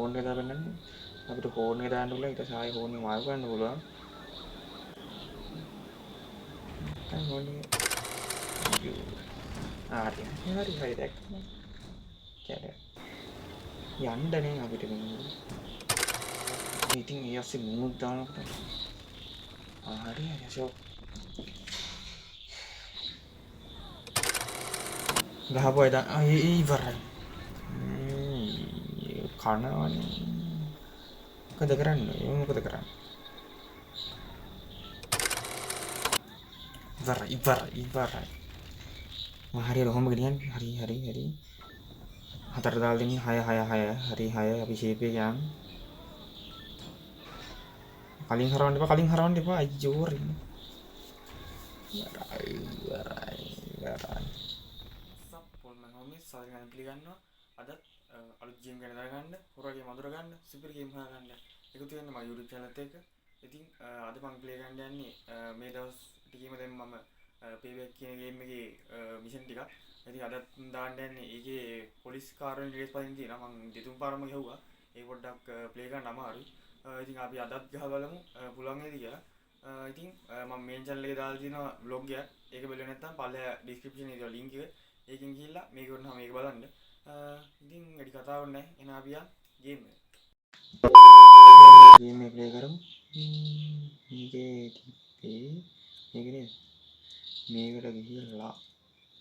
Horn එක දාපෙන්නන්නේ අපිට horn එක දාන්න පුළුවන් ඊට පස්සේ ආයෙ හෝන් එක මාරු කරන්න පුළුවන් දැන් හෝන් එක හරි දැක්කම කැඩ යන්න නේ අපිට මෙන්න ඉතින් ඒ අස්සේ මුමුත් දානකොට හරි ෂෝ ගහපුවා එදා ඉවරයි කනවනේ මොකද කරන්නේ මොකද කරන්නේ ඉවරයි මම හරියට කොහොමද ගෙනියන්නේ හරි හතර දාලා දෙන්නේ 6 හරි 6 අපි ෂේප් එක යන් කලින් හරවන්න එපා අයියෝ රින් ඉවරයි සප්පොල් මම හොමි සාරිගාන පිළිගන්නවා අදත් අලුත් ගේම් ගැන දැනගන්න හොරගේ මధుර ගන්න සුපර් ගේම් හොයාගන්න එකතු වෙන්න මගේ YouTube channel එකත් එක්ක ඉතින් අද මම ප්ලේ කරන්න යන්නේ මේ දවස් ටිකේම දැන් මම payback කියන ගේම් එකේ මිෂන් ටිකක් ඉතින් අදත් දාන්න යන්නේ ඒකේ පොලිස් කාර්යයෙන් රේස් පදින්න තියෙනවා මම දෙතුන් පාරම ගහුවා ඒ පොඩ්ඩක් ප්ලේ කරන්න අමාරුයි ඉතින් අපි අදත් ගහ බලමු පුළුවන් වේද කියලා ඉතින් මම මේන් channel එකේ දාලා තියෙනවා vlog එකක් ඒක බලුවේ නැත්නම් පල්ලෙහා description එකේ තියෙනවා link එක ඒකෙන් ගිහිල්ලා මේක වුණාම මේක බලන්න ඉතින් වැඩි කතාවක් නැහැ එන අපි යා ගේම් එක ප්ලේ කරමු මේකේ තිබ්බේ මේක නේද මේකට ගිහිල්ලා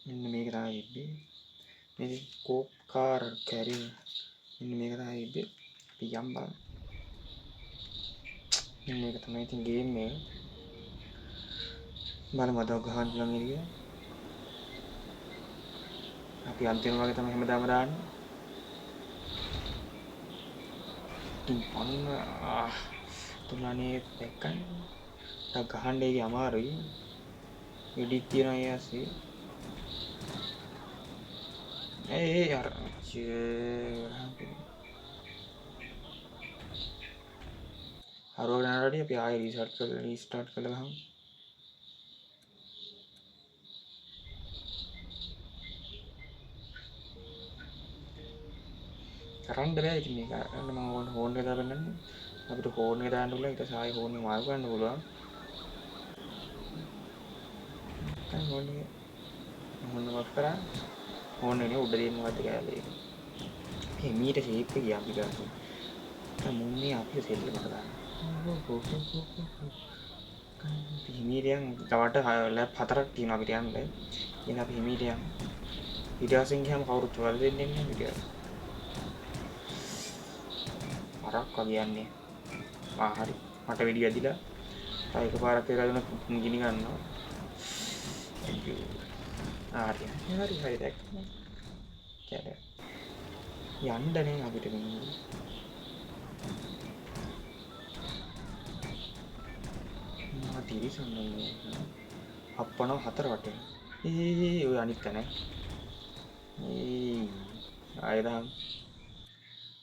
මෙන්න මේක තමයි තිබ්බේ මේක කෝප් කාර් කැරි මෙන්න මේක තමයි තිබ්බේ අපි යම් බලමු මෙන්න මේක තමයි ඉතින් ගේම් එක බලමු අද ගහන්න පුළුවන් නේද කියලා අපි අන්තිම වගේ තමයි හැමදාම දාන්නේ ඉතින් අන්න තුනනේ දැක්කන්නේ ගහන්න ඒක අමාරුයි එඩිට් තියනවා ඒ ඇස්සේ यार हर रेडी अभी आए रीस्टार्ट कर लगा हम කරන්න බෑ ඉතින් මේක කරන්න මම හෝන් එක දාපෙන්නන්නේ අපිට හෝන් එක දාන්න පුළුවන් ඊට පස්සේ ආයෙ හෝන් එක මාරු කරන්න පුළුවන් දැන් හෝන් එක මොනවද කරන්නේ හෝන් එකේ උඩ තියෙන මොකද්ද කියලා ඒක මීට ෂේප් එක ගියා අපි ගන්න දැන් මුන්නේ අපි සෙල් එකට දාන්න හිමීරියන් තවට ලැබ් 4ක් තියෙනවා අපිට යන්න ඉතින් අපි හිමීරියන් ඊටාසින් ගියාම කවුරුත් වල දෙන්නේ නැහැ අපිට අරක් වගියන්නේ හරි මට වෙඩි ඇදිලා තව එකපාරක් ඒක දුන්න ගිනි ගන්නවා හරි දැක්කම කැඩ යන්න නේ අපිට මෙන්න තිරිසන්නේ අප්පනෝ 4 වටේ ඔය අනිත් තැන ආයදම්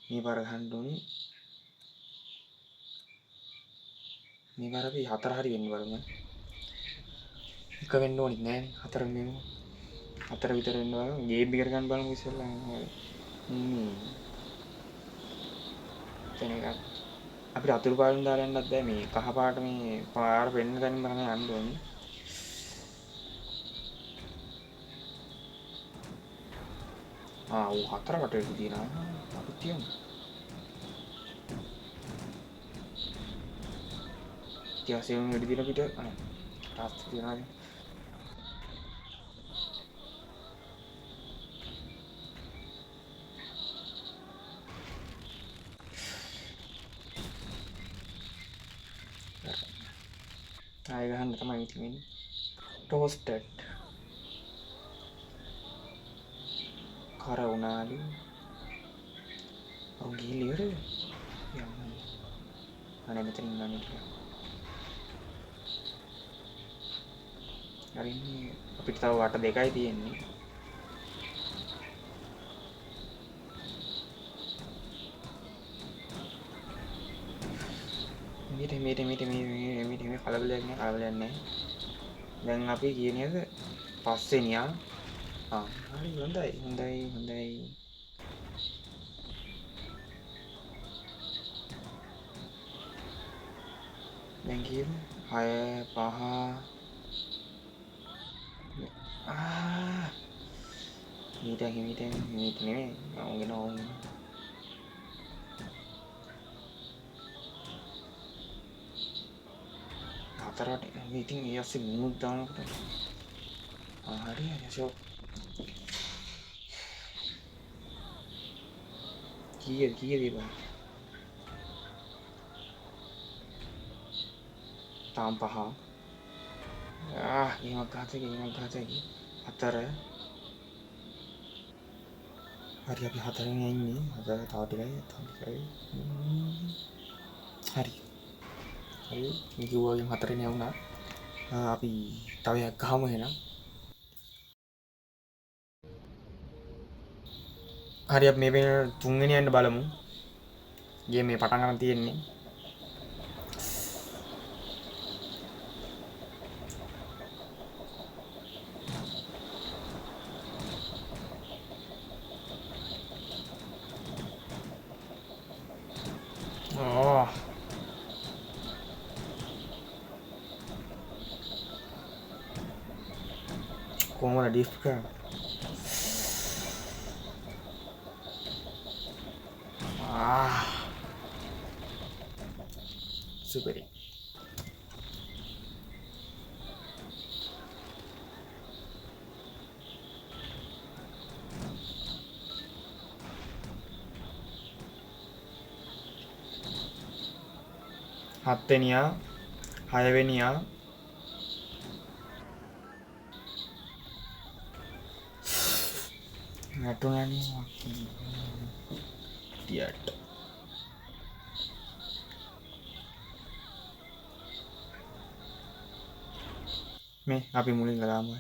මේ පාර ගහන්න ඕනේ මේ පාර අපි 4 හරි වෙන්න බලමු එක වෙන්න ඕනෙත් නෑ 4 වෙන්න 4 විතර වෙන්න බලමු ගේම් එක ගන්න බලමු ඉස්සෙල්ලා තැන එකක් අපිට අතුරු පාටින් දාලා යන්නත් බෑ මේ කහ පාට මේ පාර වෙන්න ගන්න තමයි යන්න ඕනේ ඌ 4 වටේට තියෙනවා අපි තියමු ඊයසෙම වෙඩි දින පිට තාස්ත තියනවා ආය ගහන්න තමයි ඉතින් ටෝස්ටඩ් කර උනාලු ඔව් ගිහින් ඉවරද යන්න අනේ මෙතන ඉන්නනේ කියලා හරිනේ අපිට තව වට දෙකයි තියෙන්නේ මීට කලබලයක් නෑ දැන් අපි කියන්නේ පස්සේ නියා හරි හොඳයි දැන් කීයද? 6 5 මීට නෙමෙයි ඕගෙන ඕගෙන හතරට ඉතින් ඒ අස්සේ මුණුත් දානකොට හරි ෂෝ කීයද බං තාම් පහ ගේමක් ගහතේ හතර හරි අපි හතරෙන් ඉන්නේ හතර තව ටිකයි හරි කිව්වාගේ හතරෙන් යවුණා අපි තව එකක් ගහමු එහෙනම් හරි අපි මේ වෙන තුන්වෙනි යන්න බලමු ගේම් මේ පටන් ගන්න තියෙන්නේ කොහොමද ඩිෆ් කරන්නේ සුපරි හත්වෙනියා හයවෙනියා නැටුණනේ ටියට මේ අපි මුලින් ගලාමු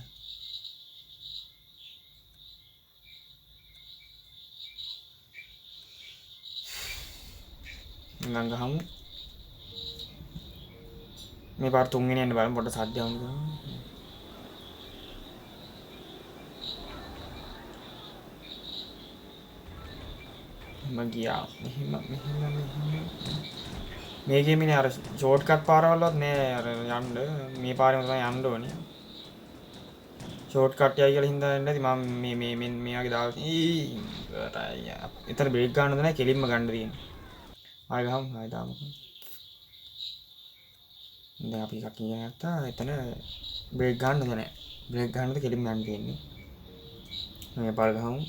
ගහමු මේ පාර තුන්වෙනි යන්න බලමු පොඩ්ඩක් සද්ද යවන්න මම ගියා මෙහෙම මේ ගේමේ අර ෂෝට් කට් පාරවලවත් නෑ අර යන්න මේ පාරේම තමයි යන්න ඕනේ ෂෝට් කට් යයි කියලා හින්දා යන්නේ නැති මම මේ වගේ දාලා ඉවරයි එතන බ්‍රේක් ගන්නද නැහැ කෙලින්ම ගන්න තියෙන්නේ ආයෙ ගහමු ආයෙ දාමු දැන් අපි එකක් කියන නැත්තා එතන බ්‍රේක් ගන්නද නැහැ බ්‍රේක් ගන්නද කෙලින්ම යන්න තියෙන්නේ මේ පාර ගහමු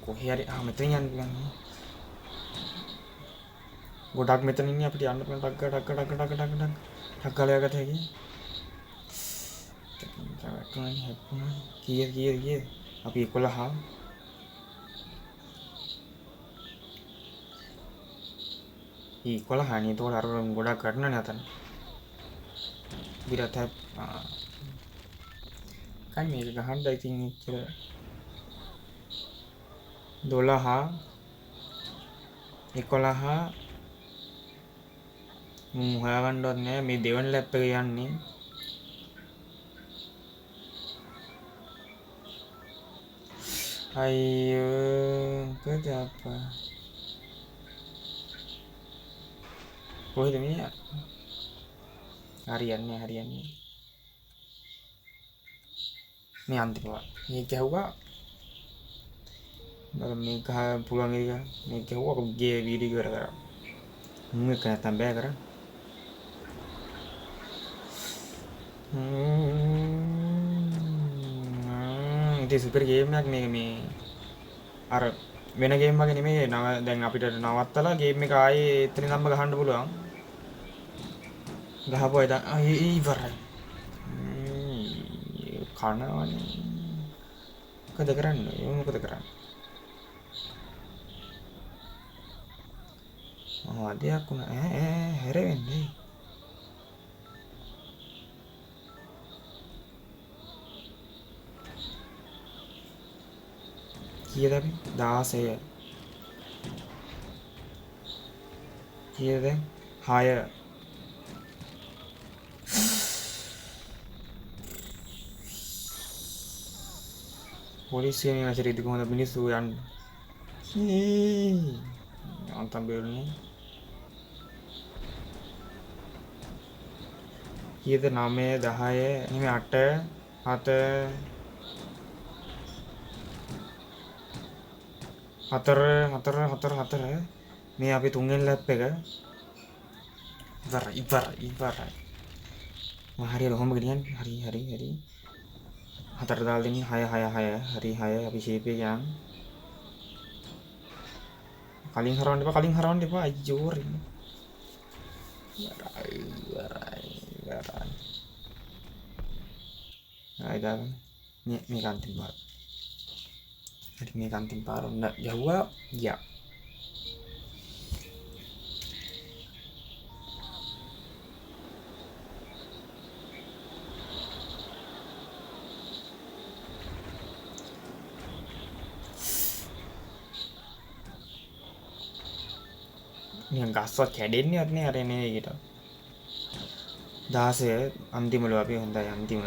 කොහේ හරි මෙතනින් යන්න පුළුවන් ගොඩක් මෙතන ඉන්නේ අපිට යන්න පුළුවන් ටක් ගාලා යගත හැකි කීයද අපි 11 11 නේ තෝර අර ගොඩක් ගන්නනේ අතන විරත කයි මේක ගහන්න ඉතින් ඉච්චර 12 11 හොයාගන්නවත් නෑ මේ දෙවන ලැප් එක යන්නේ අයියෝ කදප්පා කොහෙද මිනිහා හරියන්නේ මේ අන්තිමවා මේ ගැහුවා මේ ගහ පුළුවන් එක මේ ගැහුවා ගේ වීඩියෝ ඉවර කරා මේක නැත්තම් බෑ කරා ඉතින් සුපර් ගේම් එකක් මේ අර වෙන ගේම් වගේ නෙමෙයි දැන් අපිට නවත්තලා ගේම් එක ආයේ එතන ඉඳන්ම ගහන්න පුළුවන් ගහපුවා ඉතින් ඉවරයි කනවනේ මොකද කරන්නේ දෙයක් වුණා හැරෙන්නේ කීයද අපි 16 කීයද 6 පොලිසියෙන් ඇසිරි ඉදි කොහොමද මිනිස්සු යන්නේ අන්තම් බේරුනේ කීයද 9 10 නෙමෙයි 8 7 මේ අපි තුන්වෙනි ලැප් එක ඉවරයි මම හරියට කොහොමද කියන්නේ හරි 4 දාලා දෙන්නේ 6 හරි 6 අපි ෂේප් එක යන් කලින් හරවන්න එපා අයියෝ රින් ඉවරයි ආයිදාන මේ අන්තිම පාර හරි මේ අන්තිම පාර ඔන්න යවුවා ගියා නිකන් ගස්වත් කැඩෙන්නේවත් නෑ අර එනේ එකට 16 අන්තිමලු අපි හොඳයි අන්තිම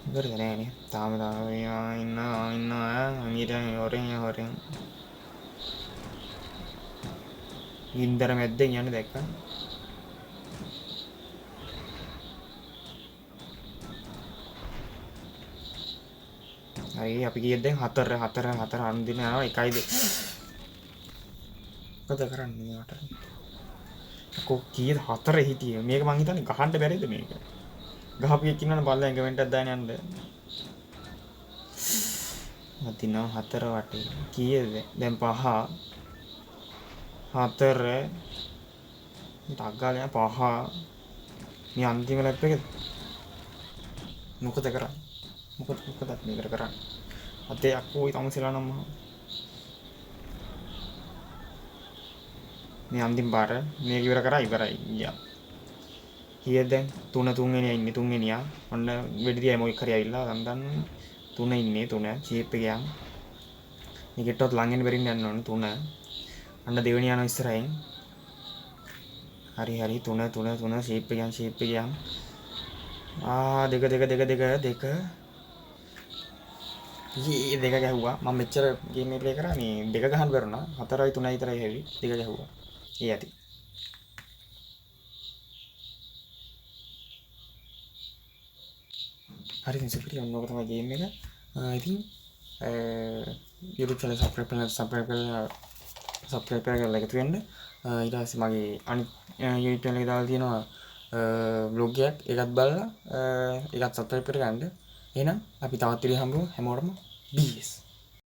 ඉවරද නෑනේ තාම ඉන්නවා අනිරන් හොරෙන් ගින්දර මැද්දෙන් යන්නේ දැක්කා හරි අපි කීයද දැන් 4 අන්දින යනවා 1යිද මොකද කරන්නේ මට කො කීයද 4 හිටියේ මේක මං හිතන්නේ ගහන්න බැරිද මේක ගහපු එකක් ඉන්නවනේ බල්ලා එංගමෙන්ටක් දාන්න යන්න මතිනවා 4 වටේ කීයද දැන් 5 4 ඩග්ගාලේ 5 මේ අන්තිම ලැප් එක මොකද කරන්නේ මොකද මේකට කරන්නේ අතේ අක්කෝ තමසලා නම් මේ අන්තිම පාර මේක ඉවර කරා ඉවරයි ගියා කීයද දැන් 3 තුන්වෙනියා ඉන්නේ තුන්වෙනියා ඔන්න වෙඩි දිහා මොකක් හරි ඇවිල්ලා ගන්දන්න 3 ඉන්නේ 3 ෂේප් එක යන් මේකටවත් ළඟින් බැරින්න යන්න ඕන 3 අන්න දෙවෙනියා යනවා ඉස්සරහින් හරි 3 ෂේප් එක යන් දෙක දෙක ගැහුවා මම මෙච්චර ගේම් එක ප්ලේ කරා මේ දෙක ගහන්න බැරුණා 4යි 3යි විතරයි හැවි දෙක ගැහුවා ඇති හරි ඉතින් සුපිරි ඔන්න ඔක තමයි ගේම් එක ඉතින් YouTube channel subscribe කරලා එකතු වෙන්න ඊට පස්සේ මගේ අනිත් YouTube channel එක දාලා තියෙනවා vlog එකක් ඒකත් බලලා ඒකත් subscribe කරගන්න එහෙනම් අපි තවත් විදිහට හම්බුමු හැමෝටම BS